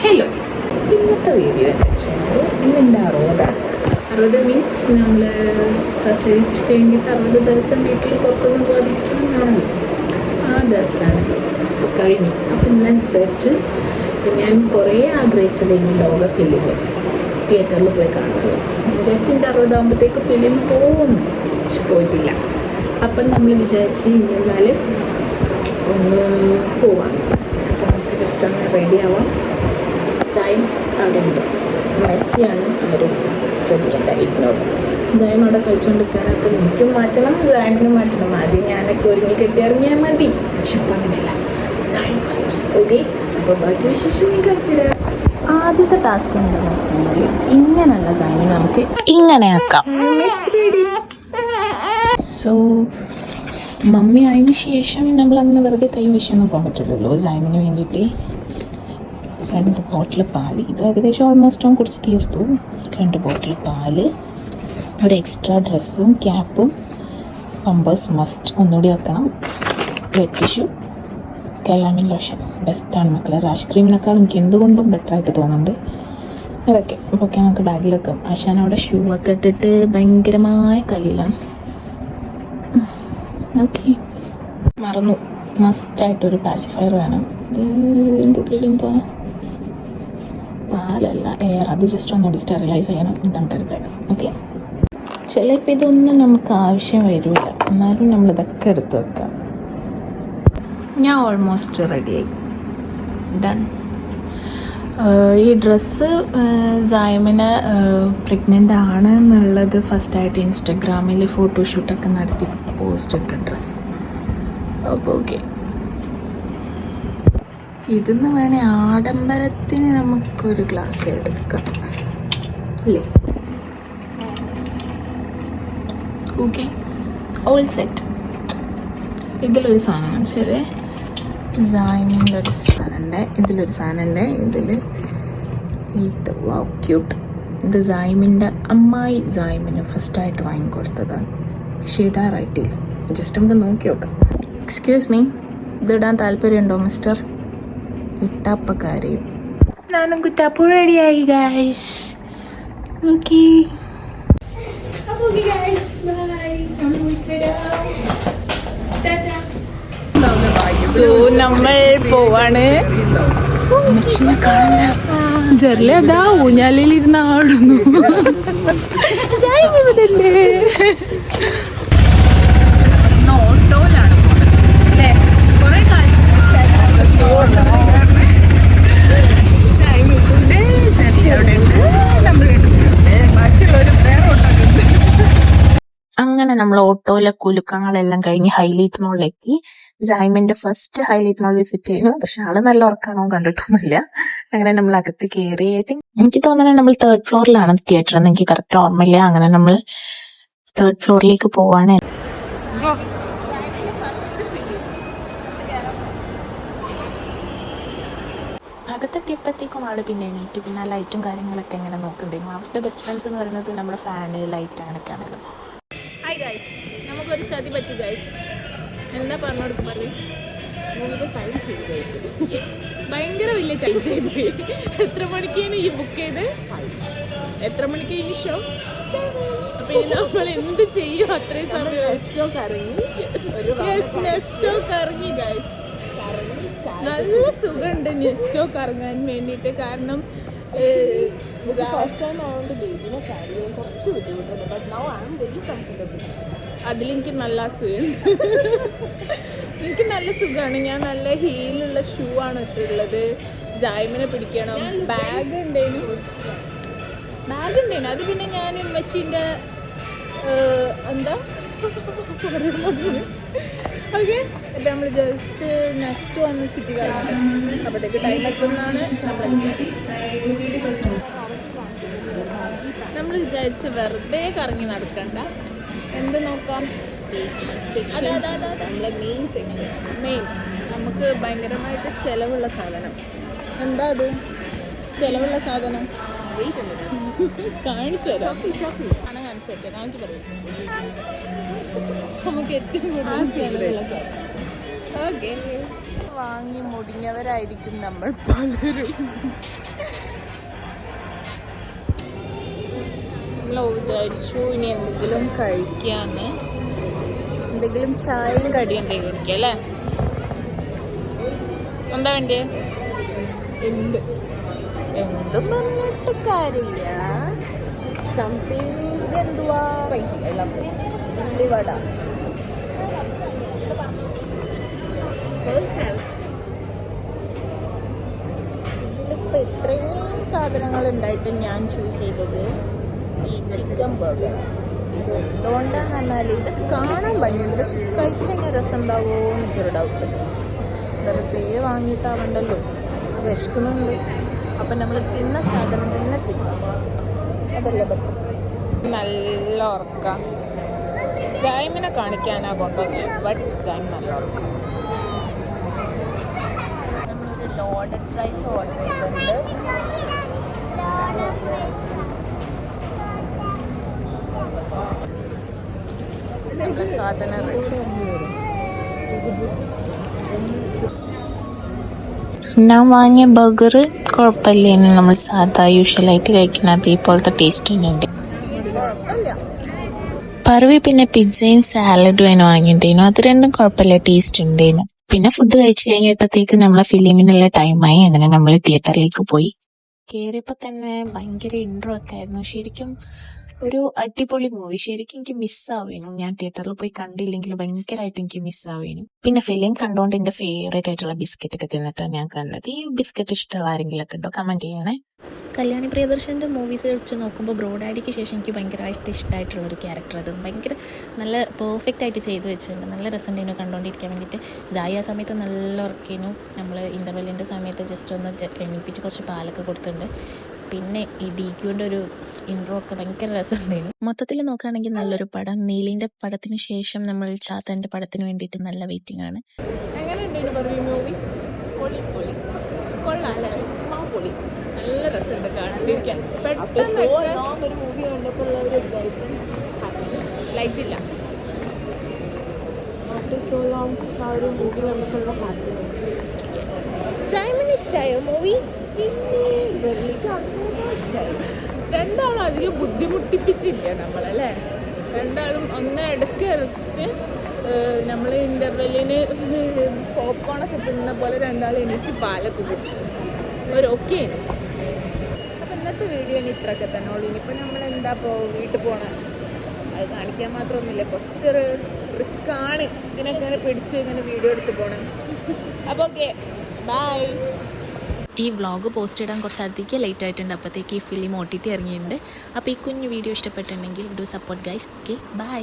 Hello, ഇന്നത്തെ video എന്ന് വെച്ചാൽ ഇന്നെൻ്റെ 60 മീൻസ് നമ്മൾ പ്രസവിച്ച് കഴിഞ്ഞിട്ട് 60 ദിവസം വീട്ടിൽ പുറത്തൊന്നും പോകാതിരിക്കണമെന്നാണല്ലോ. ആ ദിവസമാണ് ഇപ്പോൾ കഴിഞ്ഞു. അപ്പോൾ ഇന്ന് വിചാരിച്ച് ഞാൻ കുറേ ആഗ്രഹിച്ചതായിരുന്നു ലോക ഫിലിം തിയേറ്ററിൽ പോയി കാണുന്നത്. വിചാരിച്ച് എൻ്റെ 60 ആകുമ്പോഴത്തേക്ക് ഫിലിം പോകുന്നു, പക്ഷെ പോയിട്ടില്ല. അപ്പം നമ്മൾ വിചാരിച്ച് ഇന്നെന്നാൽ ഒന്ന് പോവാം. അപ്പോൾ നമുക്ക് ജസ്റ്റ് ഒന്ന് റെഡി ആവാം. സായം അവിടെ ഉണ്ട്, മെസ്സിയാണ്, ആരും ശ്രദ്ധിക്കേണ്ട, ഇഗ്നോർ. സായം അവിടെ കളിച്ചുകൊണ്ടിരിക്കാൻ. അപ്പോൾ എനിക്കും മാറ്റണം, സായമിനും മാറ്റണം. ആദ്യം ഞാനൊക്കെ ഒരുങ്ങി കെട്ടിയിറങ്ങിയാൽ മതി, പക്ഷെ ഇപ്പം അങ്ങനെയല്ല. സായം ഫസ്റ്റ്, ഓക്കെ? അപ്പോൾ ബാക്കി വിശേഷം ഞാൻ കാണിച്ചുതരാം. ആദ്യത്തെ ടാസ്ക് എന്താണെന്ന് വെച്ച് കഴിഞ്ഞാൽ ഇങ്ങനെയുള്ള സായമിനെ നമുക്ക് ഇങ്ങനെ ആക്കാം. സോ മമ്മി അതിന് ശേഷം നമ്മൾ അങ്ങനെ വെറുതെ കൈ വിഷയൊന്നും പോകാൻ പറ്റില്ലല്ലോ. സായമിന് വേണ്ടിയിട്ട് 2 ബോട്ടിൽ പാല്, ഇത് ഏകദേശം ഓൾമോസ്റ്റ് അവൻ കുടിച്ച് തീർത്തു. 2 ബോട്ടിൽ പാല്, ഒരു എക്സ്ട്രാ ഡ്രസ്സും ക്യാപ്പും, പമ്പേഴ്സ് മസ്റ്റ് ഒന്നുകൂടി വെക്കണം, വെറ്റ് ടിഷ്യൂ, കലാമിൻ ലോഷൻ. ബെസ്റ്റാണ് മക്കളെ. റാഷ് ക്രീമിനേക്കാൾ എനിക്ക് എന്തുകൊണ്ടും ബെറ്ററായിട്ട് തോന്നുന്നുണ്ട്. അതൊക്കെ ഓക്കെ, നമുക്ക് ബാഗിൽ വെക്കാം. ആശാൻ അവിടെ ഷൂ ഒക്കെ ഇട്ടിട്ട് ഭയങ്കരമായ കളിയിലാണ്. ഓക്കെ, മറന്നു, മസ്റ്റായിട്ടൊരു പാസിഫയർ വേണം. ഇത് എൻ്റെ ഉള്ളിൽ എന്താ പാലല്ല, എയർ. അത് ജസ്റ്റ് ഒന്നുകൂടി സ്റ്റെറിലൈസ് ചെയ്യണം. നമുക്ക് എടുത്തേക്കാം. ഓക്കെ, ചിലപ്പോൾ ഇതൊന്നും നമുക്ക് ആവശ്യം വരില്ല, എന്നാലും നമ്മളിതൊക്കെ എടുത്ത് വെക്കാം. ഞാൻ ഓൾമോസ്റ്റ് റെഡിയായി, ഡൺ. ഈ ഡ്രസ്സ് സായമിനെ പ്രഗ്നൻ്റ് ആണ് എന്നുള്ളത് ഫസ്റ്റായിട്ട് ഇൻസ്റ്റഗ്രാമിൽ ഫോട്ടോഷൂട്ടൊക്കെ നടത്തി പോസ്റ്റ് ഇട്ട ഡ്രസ്സ്. അപ്പോൾ ഓക്കെ, ഇതിന്ന് വേണേ ആഡംബരത്തിന് നമുക്കൊരു ഗ്ലാസ് എടുക്കാം അല്ലേ? Okay, all set. ഇതിലൊരു സാധനമാണ് ശരി, സായമിൻ്റെ ഒരു സാധനമുണ്ട്, ഇതിലൊരു സാധനമുണ്ട്, ഇതിൽ ഇത് വാവ് ക്യൂട്ട്. ഇത് സായമിൻ്റെ അമ്മായി സായമിന് ഫസ്റ്റായിട്ട് വാങ്ങിക്കൊടുത്തതാണ്, പക്ഷെ ഇടാറായിട്ടില്ല. ജസ്റ്റ് നമുക്ക് നോക്കി നോക്കാം. എക്സ്ക്യൂസ് മീ, ഇതിടാൻ താല്പര്യമുണ്ടോ മിസ്റ്റർ? ഇട്ടപ്പക്കാരെയും ഞാനും കുറ്റാപ്പൂ റെഡിയായി ഗൈസ്. ഓക്കെ, സോ നമ്മൾ പോവാണ്. ജെർലെ അതാ ഊഞ്ഞാലിൽ ഇരുന്ന് ആടുന്നു. ഓട്ടോയിലാണ് പോണത് അല്ലേ? കുറെ കാര്യം അങ്ങനെ നമ്മൾ ഓട്ടോയിലെ കുലുക്കങ്ങളെല്ലാം കഴിഞ്ഞ് ഹൈലൈറ്റ് മോളിലെത്തി. ജൈമിന്റെ ഫസ്റ്റ് ഹൈലൈറ്റ് മോൾ വിസിറ്റ് ചെയ്യുന്നു, പക്ഷെ ആള് നല്ല ഉറക്കാണോ കണ്ടിട്ടൊന്നുമില്ല. അങ്ങനെ നമ്മൾ അകത്ത് കയറി. എനിക്ക് തോന്നുന്നത് നമ്മൾ 3rd ഫ്ലോറിലാണ് തിയേറ്റർ എന്ന്, എനിക്ക് കറക്റ്റ് ഓർമ്മയില്ല. അങ്ങനെ നമ്മൾ 3rd ഫ്ലോറിലേക്ക് പോവാണ്. അകത്തെത്തിയപ്പോഴത്തേക്കും ആള് പിന്നെ എണീറ്റ്. പിന്നെ ആ ലൈറ്റും കാര്യങ്ങളൊക്കെ എങ്ങനെ നോക്കണ്ടെങ്കിൽ അവരുടെ ബെസ്റ്റ് ഫ്രണ്ട്സ് എന്ന് പറയുന്നത് നമ്മുടെ ഫാന്, ലൈറ്റ്, അങ്ങനെയൊക്കെ ആണല്ലോ. ഹായ് ഗൈസ്, നമുക്കൊരു ചതി പറ്റി ഗൈസ്. എന്താ പറഞ്ഞോടുക്കും പറയും, ടൈം ചെയ്ത് ഭയങ്കര വലിയ ചതി ചെയ്ത് പോയി. എത്ര മണിക്കാണ് ഈ ബുക്ക് ചെയ്ത്? എത്ര മണിക്ക് ഈ ഷോ? അപ്പൊ ഇനി നമ്മൾ എന്ത് ചെയ്യും? അത്രയും സമയം നെസ്റ്റോക്ക് ഇറങ്ങി ഗൈസ്. നല്ല സുഖമുണ്ട് നെസ്റ്റോക്ക് ഇറങ്ങാൻ വേണ്ടിയിട്ട്. കാരണം അതിലെനിക്ക് നല്ല സുഖമുണ്ട്. എനിക്ക് നല്ല സുഖമാണ്. ഞാൻ നല്ല ഹീലുള്ള ഷൂ ആണ് ഇട്ടുള്ളത്. ജൈമിനെ പിടിക്കണം. ബാഗ് ഉണ്ടായിരുന്നു, അത് പിന്നെ ഞാൻ ഉമ്മച്ചീൻ്റെ എന്താ ഓക്കെ. അപ്പം നമ്മൾ ജസ്റ്റ് നെക്സ്റ്റ് വന്ന് ചുറ്റി കളഞ്ഞിട്ട് അപ്പോഴത്തേക്ക് ടൈം എത്തുന്നതാണ് നമ്മൾ വിചാരിച്ച് വെറുതെ കറങ്ങി നടക്കണ്ട. എന്ത് നോക്കാം? മെയിൻ നമുക്ക് ഭയങ്കരമായിട്ട് ചിലവുള്ള സാധനം. എന്താ അത് ചിലവുള്ള സാധനം? കാണിച്ചു തരാം. കാണിച്ചു തരട്ടെ, കാണിച്ചു പറയും. നമുക്ക് ഏറ്റവും കൂടുതൽ ചിലവുള്ള സാധനം. ഓക്കെ, വാങ്ങി മുടിഞ്ഞവരായിരിക്കും നമ്മൾ പലരും. നമ്മൾ വിചാരിച്ചു ഇനി എന്തെങ്കിലും കഴിക്കാന്ന്, എന്തെങ്കിലും ചായയും കടിയും എന്തെങ്കിലും കുടിക്കാം അല്ലേ? എന്താ വേണ്ടേ? എന്തും പറഞ്ഞിട്ട് കാര്യമില്ല. ഇതെന്തുവാ? സ്പൈസി. I love this. ഉള്ളിവട. ഇതിലിപ്പോൾ ഇത്രയും സാധനങ്ങൾ ഉണ്ടായിട്ട് ഞാൻ ചൂസ് ചെയ്തത് ഈ ചിക്കൻ ബർഗർ. ഇത് എന്തുകൊണ്ടാന്ന് പറഞ്ഞാൽ ഇത് കാണാൻ ഭംഗിയുണ്ട്, പക്ഷെ കഴിച്ചതിന് രസം ഉണ്ടാവുമോ എനിക്കൊരു ഡൗട്ട്. വെറുതെ വാങ്ങിയിട്ടാവണ്ടല്ലോ, വിശക്കുന്നുണ്ട്. അപ്പം നമ്മൾ തിന്ന സാധനം തന്നെ തിന്നാം, അതല്ലേ പറ്റും. നല്ല ഉറക്കം. ജൈമിനെ കാണിക്കാനാ കൊണ്ടുവന്നത്, ബട്ട് ജൈം നല്ല ഉറക്കം. നമ്മളൊരു ലോഡഡ് റൈസ് ഓർഡർ ചെയ്തിട്ടുണ്ട്. നമ്മുടെ സാധനം ഞാൻ വാങ്ങിയ ബർഗർ കുഴപ്പമില്ലേനു. നമ്മൾ സാധാ യൂഷ്വലായിട്ട് കഴിക്കുന്ന അതേപോലത്തെ ടേസ്റ്റ് തന്നെയുണ്ട്. പറവി പിന്നെ പിസ്സയും സാലഡും അതിന് വാങ്ങിയിട്ടേനു. അത് രണ്ടും കുഴപ്പമില്ല, ടേസ്റ്റ് ഉണ്ടേനു. പിന്നെ ഫുഡ് കഴിച്ചു കഴിഞ്ഞപ്പോഴത്തേക്ക് നമ്മളെ ഫിലിമിനുള്ള ടൈമായി. അങ്ങനെ നമ്മൾ തിയേറ്ററിലേക്ക് പോയി. കയറിയപ്പോൾ തന്നെ ഭയങ്കര ഇൻട്രോ ഒക്കെ ആയിരുന്നു. ശരിക്കും ഒരു അടിപൊളി മൂവി. ശരിക്കും എനിക്ക് മിസ്സാവേനു. ഞാൻ തിയേറ്ററിൽ പോയി കണ്ടില്ലെങ്കിൽ ഭയങ്കരമായിട്ട് എനിക്ക് മിസ്സാവേനു. പിന്നെ ഫിലിം കണ്ടുകൊണ്ട് എൻ്റെ ഫേവറേറ്റ് ആയിട്ടുള്ള ബിസ്ക്കറ്റ് ഒക്കെ തിന്നിട്ടാണ് ഞാൻ കണ്ടത്. ഈ ബിസ്ക്കറ്റ് ഇഷ്ടമുള്ള ആരെങ്കിലും ഒക്കെ ഉണ്ടോ? കമൻറ്റ് ചെയ്യണേ. കല്യാണി പ്രിയദർശൻ്റെ മൂവീസ് വെച്ച് നോക്കുമ്പോൾ ബ്രോഡാഡിക്ക് ശേഷം എനിക്ക് ഭയങ്കരമായിട്ട് ഇഷ്ടമായിട്ടുള്ളൊരു ക്യാരക്ടർ. അത് ഭയങ്കര നല്ല പെർഫെക്റ്റ് ആയിട്ട് ചെയ്തു വെച്ചിട്ടുണ്ട്. നല്ല രസമുണ്ടായിരുന്നു കണ്ടുകൊണ്ടിരിക്കാൻ വേണ്ടിയിട്ട്. ജായി ആ സമയത്ത് നല്ല ഉറക്കിനു. നമ്മൾ ഇൻ്റർവെല്ലിൻ്റെ സമയത്ത് ജസ്റ്റ് ഒന്ന് എണീപ്പിച്ച് കുറച്ച് പാലൊക്കെ കൊടുത്തിട്ടുണ്ട്. പിന്നെ ഈ DQൻ്റെ ഒരു ഇൻട്രോ ഒക്കെ ഭയങ്കര രസമുണ്ടായിരുന്നു. മൊത്തത്തിൽ നോക്കുകയാണെങ്കിൽ നല്ലൊരു പടം. നീലിൻ്റെ പടത്തിന് ശേഷം നമ്മൾ ചാത്തൻ്റെ പടത്തിന് വേണ്ടിയിട്ട് നല്ല വെയിറ്റിംഗ് ആണ്. നല്ല രസമുണ്ട് കാണാണ്ടിരിക്കാൻ. ഒരു മൂവി കണ്ടപ്പോൾ ലൈറ്റ് ഇല്ല. ആഫ്റ്റർ സോ ലോങ് ആ ഒരു മൂവി കണ്ടപ്പോഴുള്ള ഹാപ്പിനെസ്. ജൈമിന് ഇഷ്ടമായോ മൂവി? രണ്ടാളും അധികം ബുദ്ധിമുട്ടിപ്പിച്ചില്ല നമ്മളല്ലേ. രണ്ടാളും ഒന്ന് ഇടയ്ക്ക് ഇറക്കി നമ്മൾ ഇൻ്റർവെല്ലിന് പോപ്കോണൊക്കെ തിന്ന പോലെ രണ്ടാളും എണീറ്റ് പാലൊക്കെ കുടിച്ചു. ഓക്കെ. അപ്പം ഇന്നത്തെ വീഡിയോ ഇത്രയൊക്കെ തന്നെ ഉള്ളൂ. ഇനിയിപ്പോൾ നമ്മൾ എന്താ വീട്ടിൽ പോകണം, അത് കാണിക്കാൻ മാത്രമൊന്നുമില്ല. കുറച്ചൊരു റിസ്ക് ആണ് ഇതിനൊക്കെ ഇങ്ങനെ പിടിച്ച് ഇങ്ങനെ വീഡിയോ എടുത്ത് പോകണം. അപ്പോൾ ഓക്കെ, ബൈ. ഈ വ്ളോഗ് പോസ്റ്റ് ഇടാൻ കുറച്ചധികം ലേറ്റ് ആയിട്ടുണ്ട്. അപ്പോഴത്തേക്ക് ഈ ഫിലിം OTT ഇറങ്ങിയിട്ടുണ്ട്. അപ്പോൾ ഈ കുഞ്ഞു വീഡിയോ ഇഷ്ടപ്പെട്ടിട്ടുണ്ടെങ്കിൽ do support guys. Okay, by.